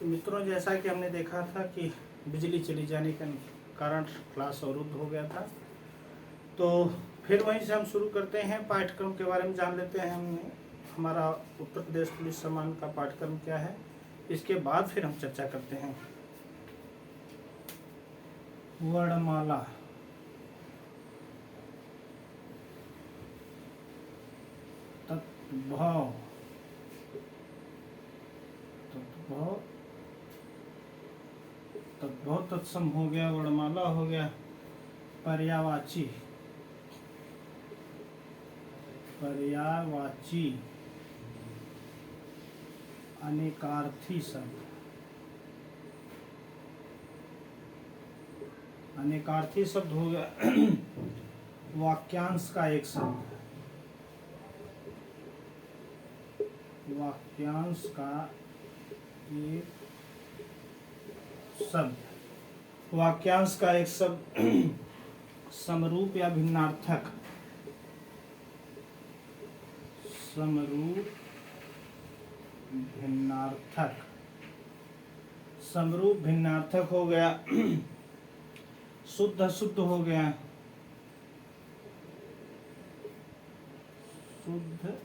तो मित्रों, जैसा कि हमने देखा था कि बिजली चली जाने के कारण क्लास अवरुद्ध हो गया था, तो फिर वहीं से हम शुरू करते हैं। पाठ्यक्रम के बारे में जान लेते हैं। हमने हमारा उत्तर प्रदेश पुलिस सम्मान का पाठ्यक्रम क्या है, इसके बाद फिर हम चर्चा करते हैं। वर्णमाला। तत्भव। तत्भव तत्भव तत्सम हो गया, वर्णमाला हो गया। पर्यायवाची। पर्यायवाची अनेकार्थी शब्द। अनेकार्थी शब्द हो गया वाक्यांश का एक शब्द। वाक्यांश का एक शब्द। वाक्यांश का एक शब्द समरूप या भिन्नार्थक। समरूप भिन्नार्थक। समरूप भिन्नार्थक हो गया। शुद्ध अशुद्ध हो गया। शुद्ध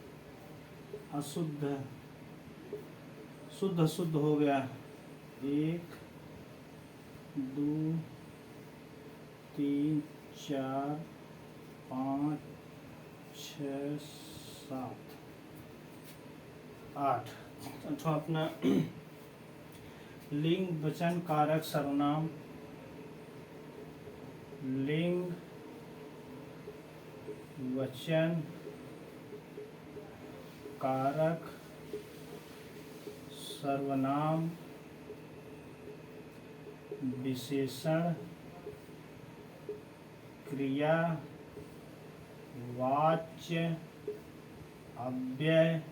अशुद्ध। शुद्ध अशुद्ध हो गया। 1 2 3 4 5 6 7 8। अच्छा, अपना लिंग वचन कारक सर्वनाम। लिंग वचन कारक सर्वनाम विशेषण क्रिया वाच्य अव्यय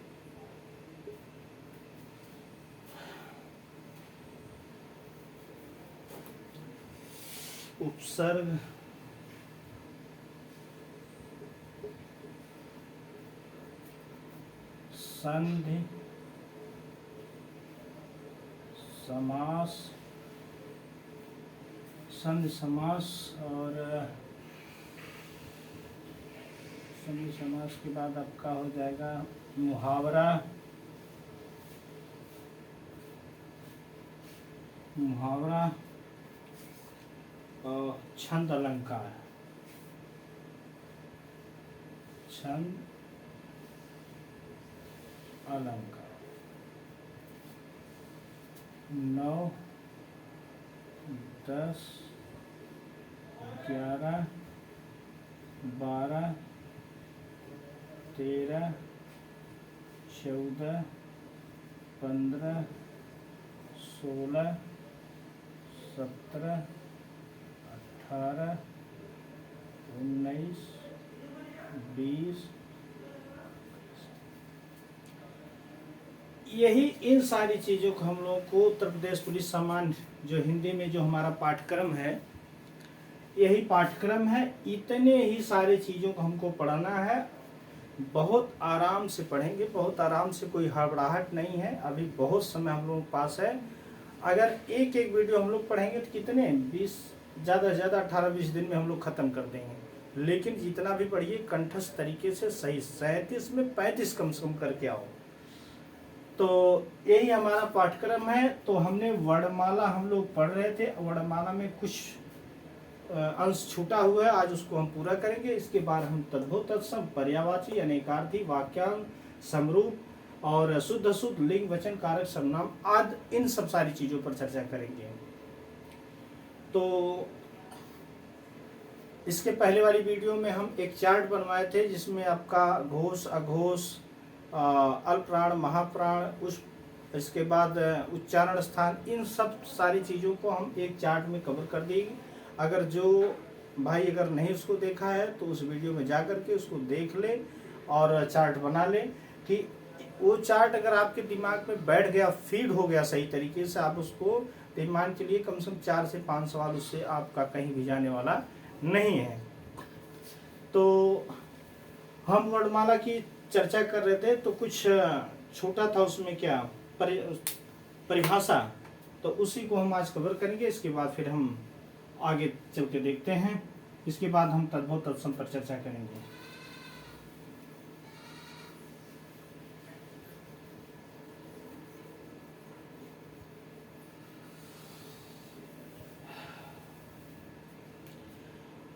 उपसर्ग संधि समास। संधि समास और संधि समास के बाद आपका हो जाएगा मुहावरा। मुहावरा और छंद अलंकार। छंद अलंकार। 9 10 11 12 13 14 15 16 17 18 19 20। यही इन सारी चीज़ों को हम लोगों को उत्तर प्रदेश पुलिस सम्मान जो हिंदी में जो हमारा पाठ्यक्रम है, यही पाठ्यक्रम है। इतने ही सारी चीज़ों को हमको पढ़ाना है। बहुत आराम से पढ़ेंगे, बहुत आराम से, कोई हड़बड़ाहट नहीं है। अभी बहुत समय हम लोगों के पास है। अगर एक एक वीडियो हम लोग पढ़ेंगे तो कितने 20 ज़्यादा से ज़्यादा 18-20 दिन में हम लोग ख़त्म कर देंगे। लेकिन जितना भी पढ़िए कंठस्थ तरीके से सही, 37 में 35 कम से कम करके आओ। तो यही हमारा पाठ्यक्रम है। तो हमने वर्णमाला हम लोग पढ़ रहे थे। वर्णमाला में कुछ अंश छूटा हुआ है, आज उसको हम पूरा करेंगे। इसके बाद हम तद्भव तत्सम, पर्यायवाची, अनेकार्थी, वाक्यांश, समरूप और शुद्ध अशुद्ध, लिंग वचन कारक सर्वनाम आदि इन सब सारी चीज़ों पर चर्चा करेंगे। तो इसके पहले वाली वीडियो में हम एक चार्ट बनवाए थे जिसमें आपका घोष, अघोष, अल्पप्राण, महाप्राण, इसके बाद उच्चारण स्थान, इन सब सारी चीज़ों को हम एक चार्ट में कवर कर देंगे। अगर जो भाई अगर नहीं उसको देखा है तो उस वीडियो में जा कर के उसको देख ले और चार्ट बना ले। ठीक, वो चार्ट अगर आपके दिमाग में बैठ गया, फीड हो गया सही तरीके से, आप उसको मान के लिए कम से कम 4 से 5 सवाल उससे आपका कहीं भी जाने वाला नहीं है। तो हम वर्णमाला की चर्चा कर रहे थे, तो कुछ छोटा था उसमें क्या परिभाषा। तो उसी को हम आज कवर करेंगे। इसके बाद फिर हम आगे चल के देखते हैं, इसके बाद हम तद्भव तत्सम पर चर्चा करेंगे।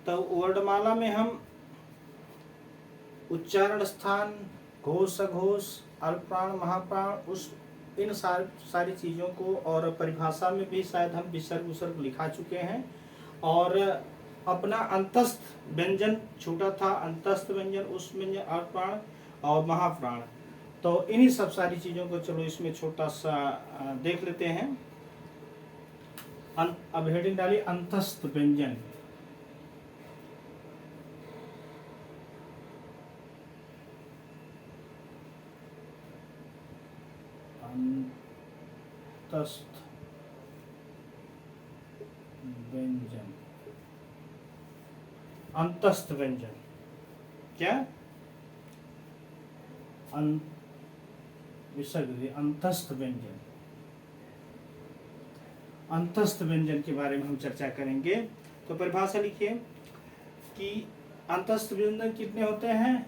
तो वर्णमाला में हम उच्चारण स्थान, घोष अघोष, अल्पप्राण महाप्राण, उस इन सारी चीज़ों को, और परिभाषा में भी शायद हम विसर्ग उसर्ग लिखा चुके हैं। और अपना अंतस्थ व्यंजन छूटा था, अंतस्थ व्यंजन, उस व्यंजन, अल्पप्राण और महाप्राण। तो इन्हीं सब सारी चीज़ों को चलो इसमें छोटा सा देख लेते हैं। अब हेडिंग डाली अंतस्थ व्यंजन। अंतस्थ व्यंजन, अंतस्थ व्यंजन क्या? विसर्ग, अंतस्थ व्यंजन। अंतस्थ व्यंजन के बारे में हम चर्चा करेंगे। तो परिभाषा लिखिए कि अंतस्थ व्यंजन कितने होते हैं?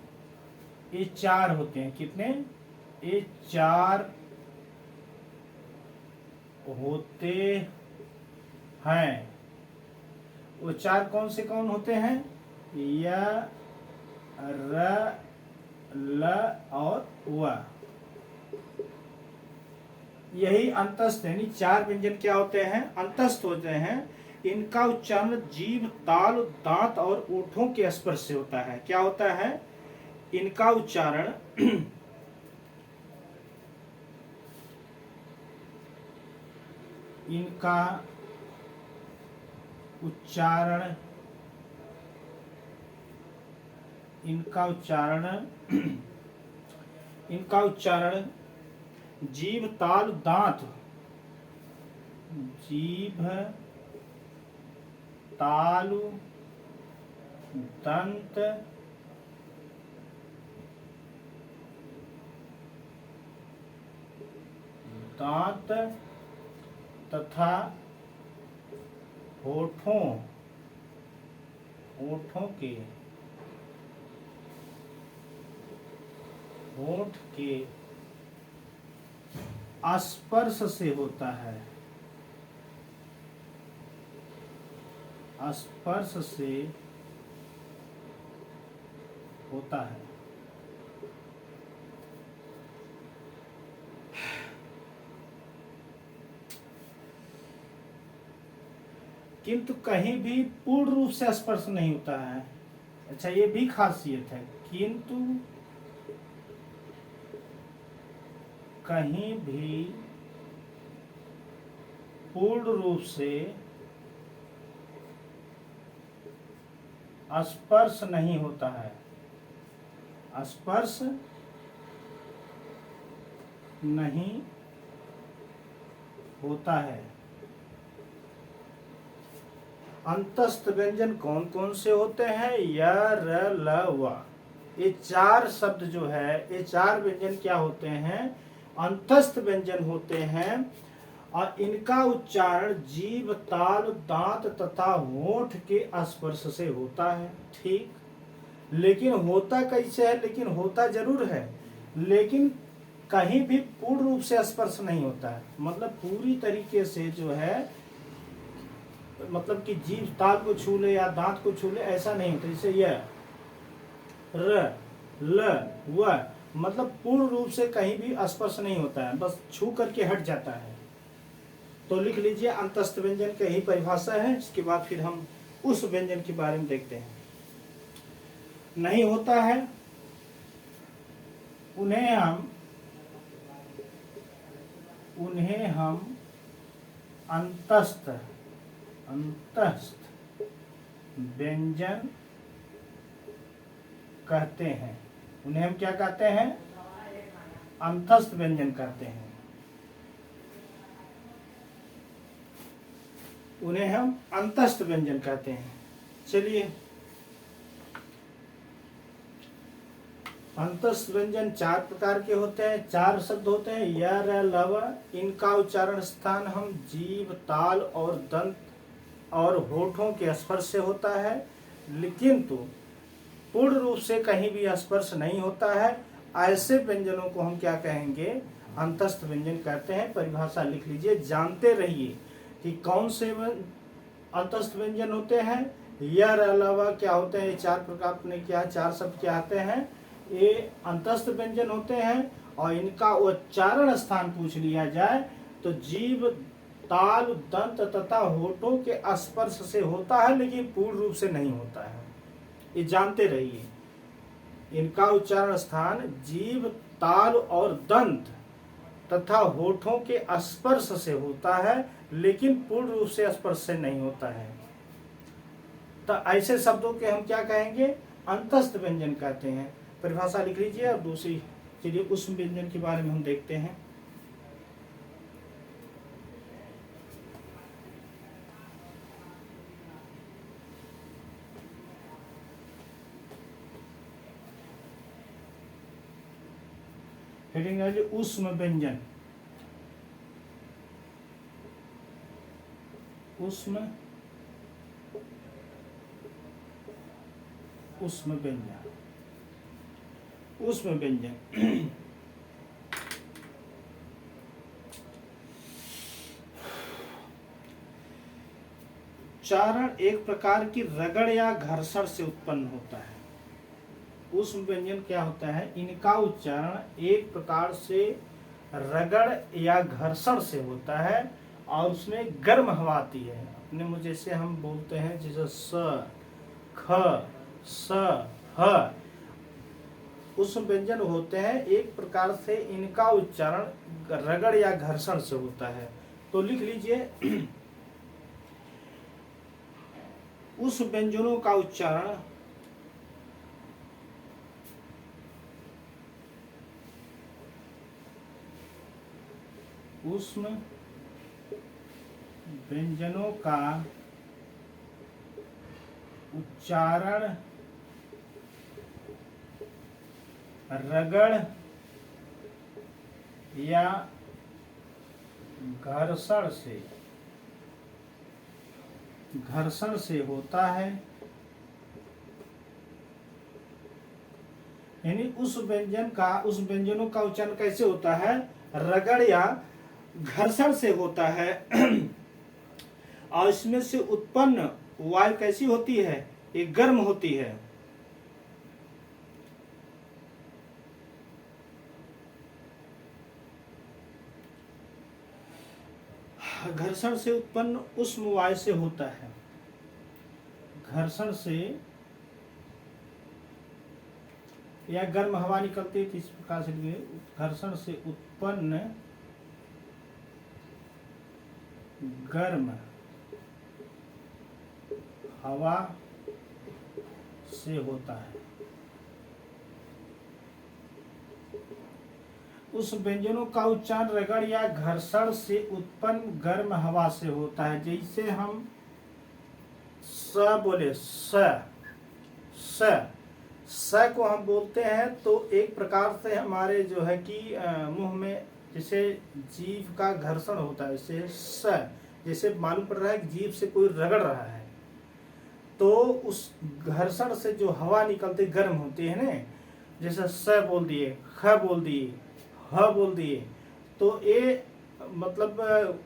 ये 4 होते हैं। कितने? ये 4 होते हैं। वो 4 कौन से कौन होते हैं? य, र, ल और व। यही अंतस्थ, यानी 4 व्यंजन क्या होते हैं? अंतस्थ होते हैं। इनका उच्चारण जीभ, ताल, दांत और ओठों के स्पर्श से होता है। क्या होता है? इनका उच्चारण इनका उच्चारण इनका उच्चारण जीभ, ताल, दांत, जीभ, तालु, दंत, दांत तथा होठों होठ के स्पर्श से होता है। स्पर्श से होता है। किंतु कहीं भी पूर्ण रूप से स्पर्श नहीं होता है। अच्छा, ये भी खासियत है। किंतु कहीं भी पूर्ण रूप से स्पर्श नहीं होता है। स्पर्श नहीं होता है। अंतस्थ व्यंजन कौन कौन से होते हैं? य, र, ल, व। ये 4 शब्द जो है, ये 4 व्यंजन क्या होते हैं? अंतस्थ व्यंजन होते हैं। और इनका उच्चारण जीभ, ताल, दांत तथा होठ के स्पर्श से होता है। ठीक, लेकिन होता कैसे है? लेकिन होता जरूर है, लेकिन कहीं भी पूर्ण रूप से स्पर्श नहीं होता है। मतलब पूरी तरीके से जो है, मतलब कि जीभ ताल को छू ले या दांत को छू ले, ऐसा नहीं होता। जैसे यह र, ल, व, मतलब पूर्ण रूप से कहीं भी स्पर्श नहीं होता है, बस छू करके हट जाता है। तो लिख लीजिए, अंतस्थ व्यंजन की यही परिभाषा है। इसके बाद फिर हम उस व्यंजन के बारे में देखते हैं। नहीं होता है, उन्हें हम अंतस्थ व्यंजन कहते हैं। उन्हें हम क्या कहते हैं? अंतस्थ व्यंजन कहते हैं। उन्हें हम अंतस्थ व्यंजन कहते हैं। चलिए, अंतस्थ व्यंजन 4 प्रकार के होते हैं, 4 शब्द होते हैं, य, र, लव। इनका उच्चारण स्थान हम जीभ, ताल और दंत और होठों के स्पर्श से होता है, लेकिन तो पूर्ण रूप से कहीं भी स्पर्श नहीं होता है। ऐसे व्यंजनों को हम क्या कहेंगे? अंतस्थ व्यंजन कहते हैं। परिभाषा लिख लीजिए, जानते रहिए कि कौन से अंतस्थ व्यंजन होते हैं। य, र, लव क्या होते हैं? 4 प्रकार ने क्या 4 शब्द क्या आते हैं? ये अंतस्थ व्यंजन होते हैं और इनका उच्चारण स्थान पूछ लिया जाए तो जीभ, ताल, दंत तथा होठों के स्पर्श से होता है, लेकिन पूर्ण रूप से नहीं होता है। ये जानते रहिए, इनका उच्चारण स्थान जीभ, ताल और दंत तथा होठों के स्पर्श से होता है, लेकिन पूर्ण रूप से स्पर्श से नहीं होता है। तो ऐसे शब्दों के हम क्या कहेंगे? अंतस्थ व्यंजन कहते हैं। परिभाषा लिख लीजिए। और दूसरी चलिए ऊष्म व्यंजन के बारे में हम देखते हैं। हेडिंग है जी ऊष्म व्यंजन। ऊष्म व्यंजन, ऊष्म व्यंजन। उच्चारण एक प्रकार की रगड़ या घर्षण से उत्पन्न होता है। ऊष्म व्यंजन क्या होता है? इनका उच्चारण एक प्रकार से रगड़ या घर्षण से होता है और उसमें गर्म हवा आती है। अपने मुँह जैसे हम बोलते हैं, जैसे स, ख, स, ह, ऊष्म व्यंजन होते हैं। एक प्रकार से इनका उच्चारण रगड़ या घर्षण से होता है। तो लिख लीजिए, उस व्यंजनों का उच्चारण ऊष्म व्यंजनों का उच्चारण रगड़ या घर्षण से होता है। यानी उस व्यंजनों का उच्चारण कैसे होता है? रगड़ या घर्षण से होता है। और इसमें से उत्पन्न वायु कैसी होती है? ये गर्म होती है। घर्षण से उत्पन्न उष्म वायु से होता है। घर्षण से या गर्म हवा निकलती है, इस प्रकार से घर्षण से उत्पन्न गर्म हवा से होता है। उस व्यंजनों का उच्चारण रगड़ या घर्षण से उत्पन्न गर्म हवा से होता है। जैसे हम स बोले, स को हम बोलते हैं तो एक प्रकार से हमारे जो है कि मुंह में जैसे जीभ का घर्षण होता है, जैसे मालूम पड़ रहा है कि जीभ से कोई रगड़ रहा है, तो उस घर्षण से जो हवा निकलती गर्म होती है ना। जैसे स बोल दिए, ख बोल दिए, ह बोल दिए, तो ये मतलब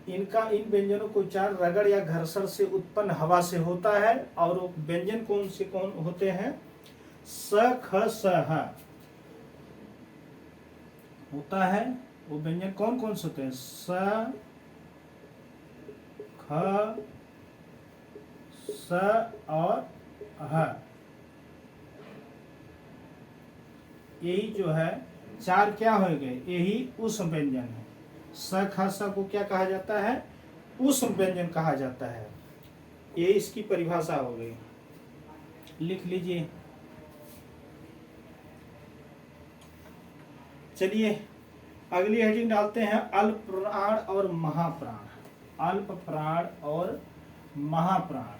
इन व्यंजनों को उच्चारण रगड़ या घर्षण से उत्पन्न हवा से होता है। और वो व्यंजन कौन होते हैं? स, ख, स, ह होता है। वो व्यंजन कौन से होते हैं? स, ख, स और ह। यही जो है 4 क्या हो गए? यही ऊष्म व्यंजन है। स, ख, स को क्या कहा जाता है? ऊष्म व्यंजन कहा जाता है। ये इसकी परिभाषा हो गई, लिख लीजिए। चलिए अगली हेडिंग डालते हैं, अल्प प्राण और महाप्राण। अल्प प्राण और महाप्राण।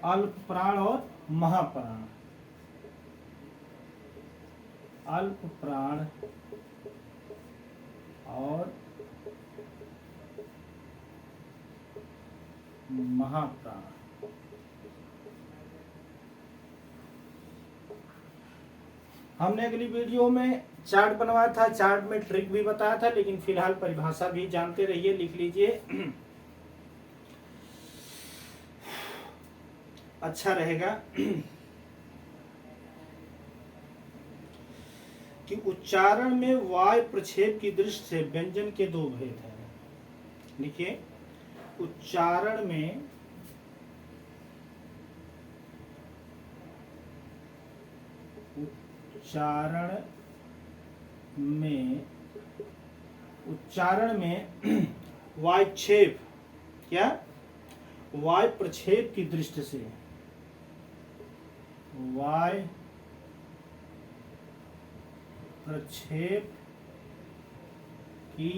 अल्प प्राण और महाप्राण। अल्प प्राण और महाप्राण। हमने अगली वीडियो में चार्ट बनवाया था, चार्ट में ट्रिक भी बताया था, लेकिन फिलहाल परिभाषा भी जानते रहिए, लिख लीजिए, अच्छा रहेगा। कि उच्चारण में वाय प्रक्षेप की दृष्टि से व्यंजन के दो भेद हैं। लिखिए, उच्चारण में उच्चारण में वायक्षेप, क्या, वाय प्रक्षेप की दृष्टि से, वाय प्रक्षेप की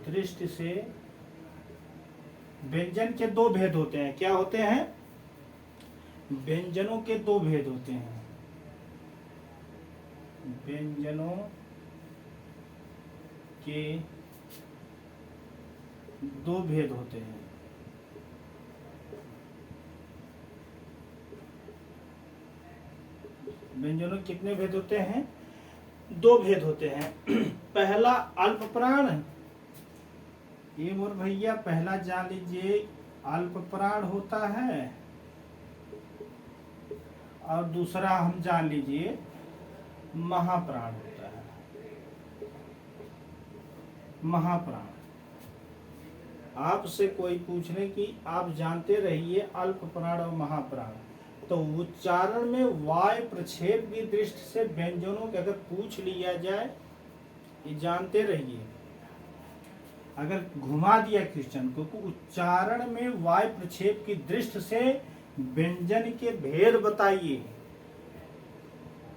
दृष्टि से व्यंजन के दो भेद होते हैं। क्या होते हैं? व्यंजनों के दो भेद होते हैं। व्यंजनों के दो भेद होते हैं। व्यंजनों के कितने भेद होते हैं? दो भेद होते हैं। पहला अल्प प्राण, ये मोर भैया पहला जान लीजिए, अल्प प्राण होता है, और दूसरा हम जान लीजिए महाप्राण होता है। महाप्राण, आपसे कोई पूछने की आप जानते रहिए अल्प प्राण और महाप्राण। तो उच्चारण में वाय प्रक्षेप की दृष्टि से व्यंजनों के अगर पूछ लिया जाए, ये जानते रहिए, अगर घुमा दिया क्वेश्चन को, उच्चारण में वाय प्रक्षेप की दृष्टि से व्यंजन के भेद बताइए।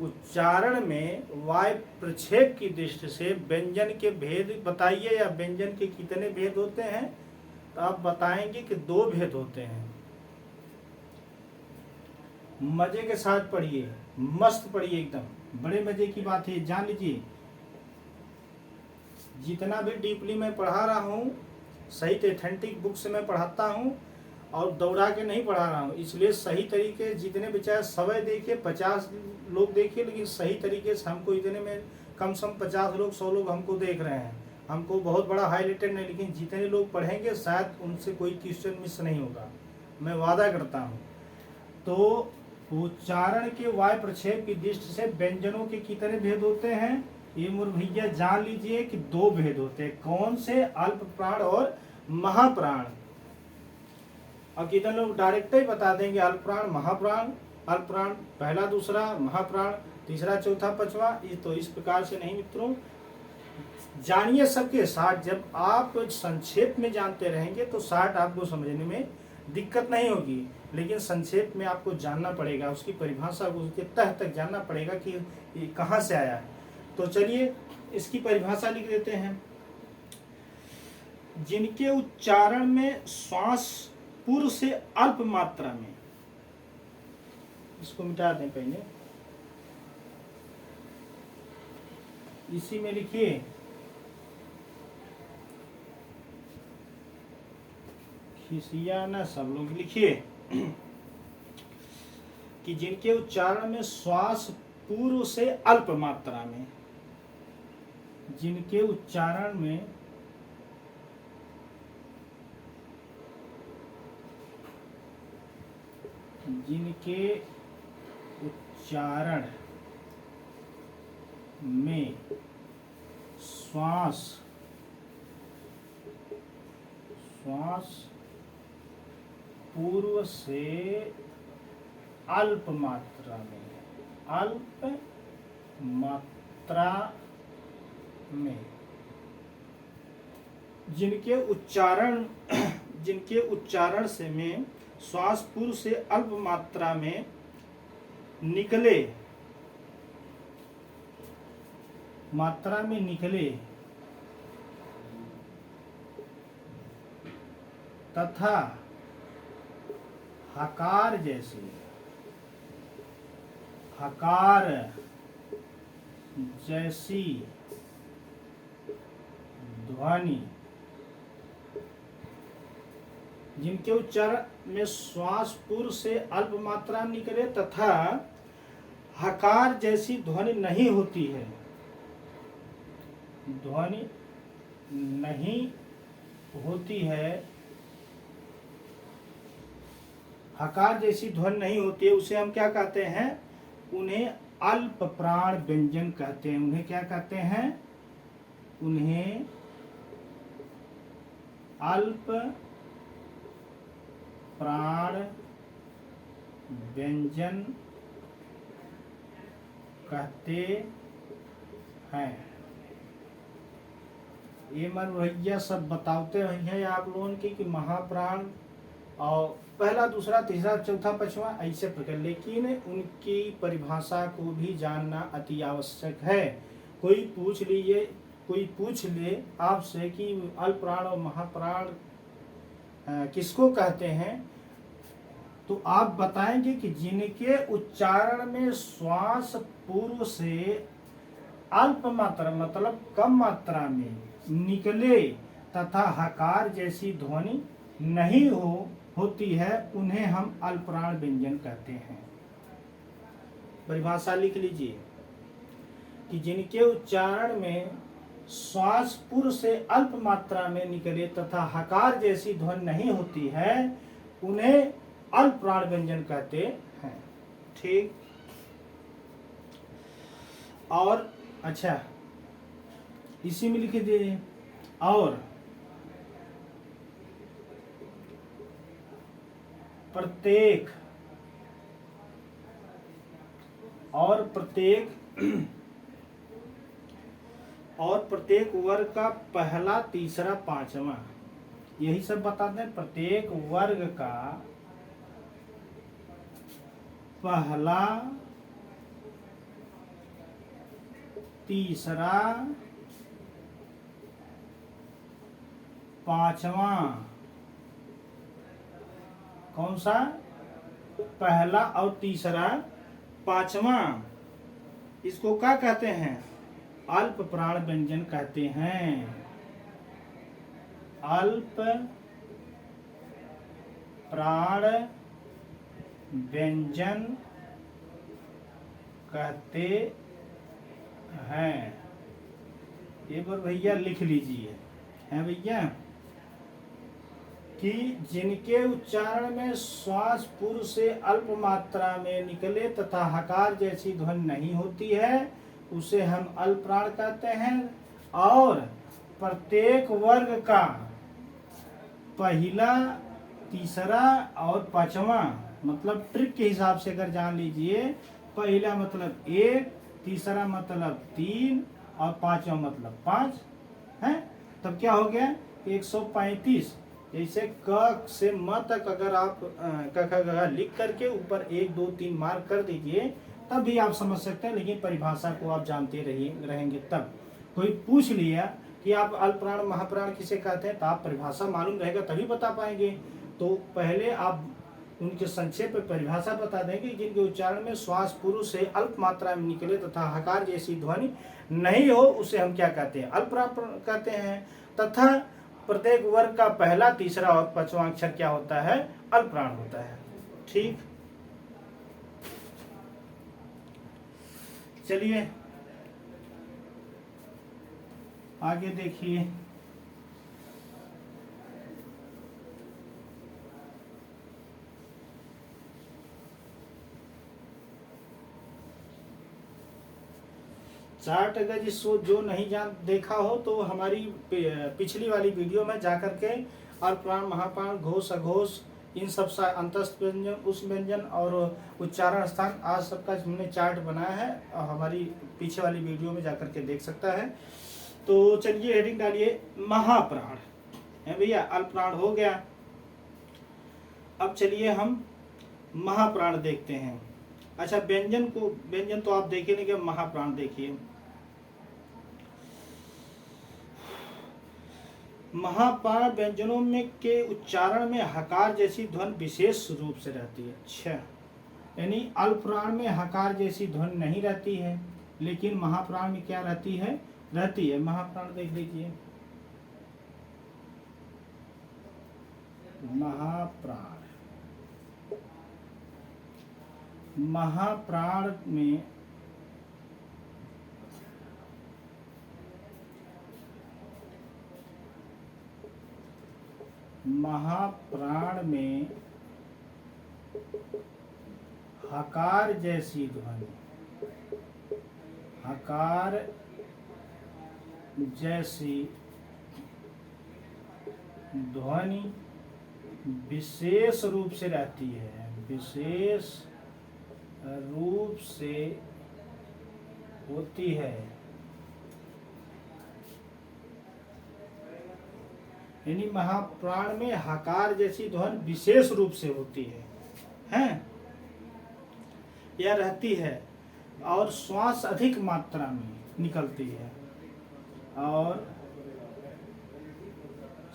उच्चारण में वाय प्रक्षेप की दृष्टि से व्यंजन के भेद बताइए, या व्यंजन के कितने भेद होते हैं, तो आप बताएंगे कि दो भेद होते हैं। मजे के साथ पढ़िए, मस्त पढ़िए, एकदम बड़े मजे की बात है, जान लीजिए। जितना भी डीपली मैं पढ़ा रहा हूँ, सही ऑथेंटिक बुक से मैं पढ़ाता हूँ, और दौड़ा के नहीं पढ़ा रहा हूँ, इसलिए सही तरीके, जितने बच्चे 100 देखिए, 50 लोग देखिए, लेकिन सही तरीके से हमको इतने में कम से कम 50 लोग 100 लोग हमको देख रहे हैं। हमको बहुत बड़ा हाईलाइटेड नहीं, लेकिन जितने लोग पढ़ेंगे शायद उनसे कोई क्वेश्चन मिस नहीं होगा, मैं वादा करता हूँ। तो उच्चारण के वाय प्रक्षेप की दृष्टि से व्यंजनों के कितने भेद होते हैं? ये मोर भैया जान लीजिए कि दो भेद होते हैं। कौन से? अल्प प्राण और महाप्राण। और कितने लोग डायरेक्ट ही बता देंगे अल्प प्राण महाप्राण, अल्प प्राण पहला दूसरा, महाप्राण तीसरा चौथा पांचवा। तो इस प्रकार से नहीं मित्रों, जानिए सबके साथ। जब आप संक्षेप में जानते रहेंगे तो शायद आपको समझने में दिक्कत नहीं होगी, लेकिन संक्षेप में आपको जानना पड़ेगा, उसकी परिभाषा को उसके तह तक जानना पड़ेगा कि ये कहाँ से आया है। तो चलिए इसकी परिभाषा लिख देते हैं। जिनके उच्चारण में श्वास पूर्व से अल्प मात्रा में, इसको मिटा दें पहले, इसी में लिखिए खिसियाना, सब लोग लिखिए कि जिनके उच्चारण में श्वास पूर्व से अल्प मात्रा में, जिनके उच्चारण में श्वास पूर्व से अल्प मात्रा में, जिनके उच्चारण से में श्वास पूर्व से अल्प मात्रा में निकले तथा हकार जैसी, हकार जैसी ध्वनि जिनके उच्चारण में श्वास पूर्व से अल्प मात्रा में निकले तथा हकार जैसी ध्वनि नहीं होती है, ध्वनि नहीं होती है, हकार जैसी ध्वनि नहीं होती है, उसे हम क्या कहते हैं? उन्हें अल्प प्राण व्यंजन कहते हैं। उन्हें क्या कहते हैं? उन्हें अल्प प्राण व्यंजन कहते हैं। ये मन भैया सब बताते रहिए आप लोगों की कि महाप्राण और पहला, दूसरा, तीसरा, चौथा, पांचवा ऐसे प्रकार, लेकिन उनकी परिभाषा को भी जानना अति आवश्यक है। कोई पूछ ले आपसे कि अल्प प्राण और महाप्राण किसको कहते हैं, तो आप बताएंगे कि जिनके उच्चारण में श्वास पूर्व से अल्प मात्रा मतलब कम मात्रा में निकले तथा हकार जैसी ध्वनि नहीं होती है, उन्हें हम अल्पप्राण व्यंजन कहते हैं। परिभाषा लिख लीजिए कि जिनके उच्चारण में श्वास पूर्व से अल्प मात्रा में निकले तथा हकार जैसी ध्वनि नहीं होती है, उन्हें अल्पप्राण व्यंजन कहते हैं। ठीक। और अच्छा, इसी में लिख दीजिए और प्रत्येक वर्ग का पहला, तीसरा, पांचवा, यही सब बताते हैं। प्रत्येक वर्ग का पहला, तीसरा, पांचवा, कौन सा? पहला और तीसरा, पांचवा, इसको क्या कहते हैं? अल्प प्राण व्यंजन कहते हैं। अल्प प्राण व्यंजन कहते हैं। एक बार भैया लिख लीजिए, है भैया, कि जिनके उच्चारण में श्वास पूर्व से अल्प मात्रा में निकले तथा हकार जैसी ध्वनि नहीं होती है, उसे हम अल्पप्राण कहते हैं। और प्रत्येक वर्ग का पहला, तीसरा और पांचवा, मतलब ट्रिक के हिसाब से अगर जान लीजिए, पहला मतलब 1, तीसरा मतलब 3 और पांचवा मतलब 5 है, तब क्या हो गया? 135। जैसे क से म तक अगर आप क लिख करके ऊपर 1, 2, 3 मार्क कर दीजिए, तब भी आप समझ सकते हैं। लेकिन परिभाषा को आप जानते रहेंगे तब। कोई पूछ लिया कि आप अल्पप्राण महाप्राण किसे कहते हैं, तो आप परिभाषा मालूम रहेगा तभी बता पाएंगे। तो पहले आप उनके संक्षेप में परिभाषा बता देंगे। जिनके उच्चारण में श्वास पूर्व से अल्प मात्रा में निकले तथा हकार जैसी ध्वनि नहीं हो, उसे हम क्या कहते हैं? अल्पप्राण कहते हैं। तथा प्रत्येक वर्ग का पहला, तीसरा और पांचवा अक्षर क्या होता है? अल्पप्राण होता है। ठीक। चलिए आगे देखिए। चार्ट अगर जिसको जो नहीं देखा हो तो हमारी पिछली वाली वीडियो में जाकर के अल्पप्राण, महाप्राण, घोष, अघोष, इन सब अंतस्थ व्यंजन, उस व्यंजन और उच्चारण स्थान, आज सबका हमने चार्ट बनाया है और हमारी पीछे वाली वीडियो में जाकर के देख सकता है। तो चलिए हेडिंग डालिए महाप्राण है भैया। अल्पप्राण हो गया। अब चलिए हम महाप्राण देखते हैं। अच्छा, व्यंजन तो आप देखे नहीं, कि महाप्राण देखिए। महाप्राण व्यंजनों में के उच्चारण में हकार जैसी ध्वनि विशेष रूप से रहती है। अच्छा, यानी अल्पप्राण में हकार जैसी ध्वनि नहीं रहती है, लेकिन महाप्राण में क्या रहती है? रहती है। महाप्राण देख लीजिए, महाप्राण, महाप्राण में हकार जैसी ध्वनि, हकार जैसी ध्वनि विशेष रूप से रहती है, विशेष रूप से होती है। यानी महाप्राण में हकार जैसी ध्वनि विशेष रूप से होती है, हैं? यह रहती है, और श्वास अधिक मात्रा में निकलती है। और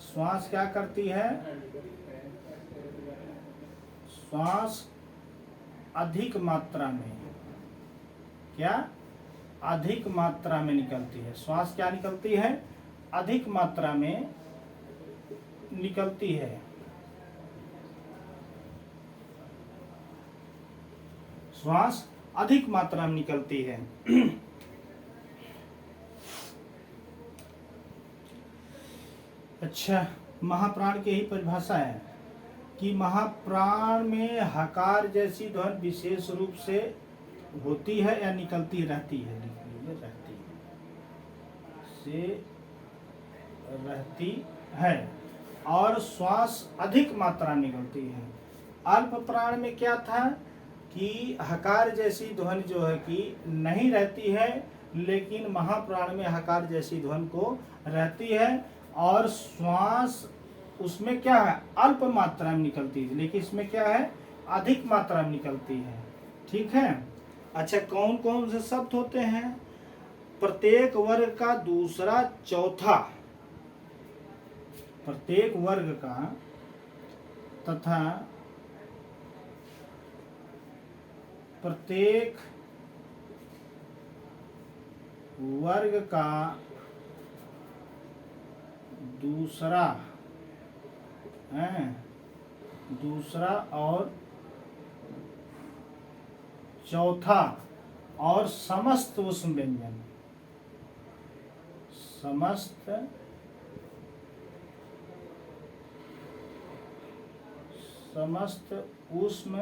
श्वास क्या करती है? श्वास अधिक मात्रा में, क्या? अधिक मात्रा में निकलती है। श्वास क्या निकलती है? अधिक मात्रा में निकलती है। श्वास अधिक मात्रा में निकलती है। अच्छा, महाप्राण की ही परिभाषा है कि महाप्राण में हकार जैसी ध्वनि विशेष रूप से होती है या निकलती रहती है, रहती से रहती है, और श्वास अधिक मात्रा में निकलती है। अल्प प्राण में क्या था कि हकार जैसी ध्वनि जो है कि नहीं रहती है, लेकिन महाप्राण में हकार जैसी ध्वनि को रहती है, और श्वास उसमें क्या है? अल्प मात्रा में निकलती है, लेकिन इसमें क्या है? अधिक मात्रा में निकलती है। ठीक है। अच्छा, कौन कौन से शब्द होते हैं? प्रत्येक वर्ग का दूसरा चौथा, प्रत्येक वर्ग का तथा प्रत्येक वर्ग का दूसरा है, दूसरा और चौथा और समस्त ऊष्म व्यंजन, समस्त ऊष्म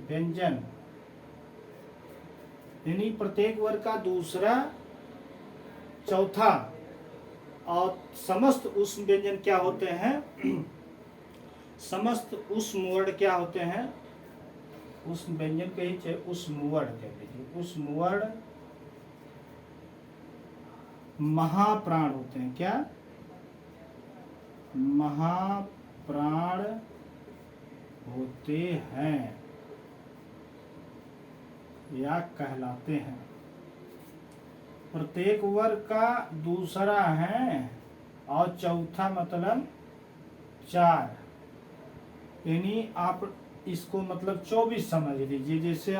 व्यंजन, यानी प्रत्येक वर्ग का दूसरा चौथा और समस्त ऊष्म व्यंजन क्या होते हैं? समस्त ऊष्म वर्ण क्या होते हैं? ऊष्म व्यंजन के ही ऊष्म वर्ण कह लीजिए। ऊष्म वर्ण महाप्राण होते हैं। क्या? महाप्राण होते हैं या कहलाते हैं। प्रत्येक वर्ग का दूसरा है और चौथा मतलब 4, यानी आप इसको मतलब 24 समझ लीजिए। जैसे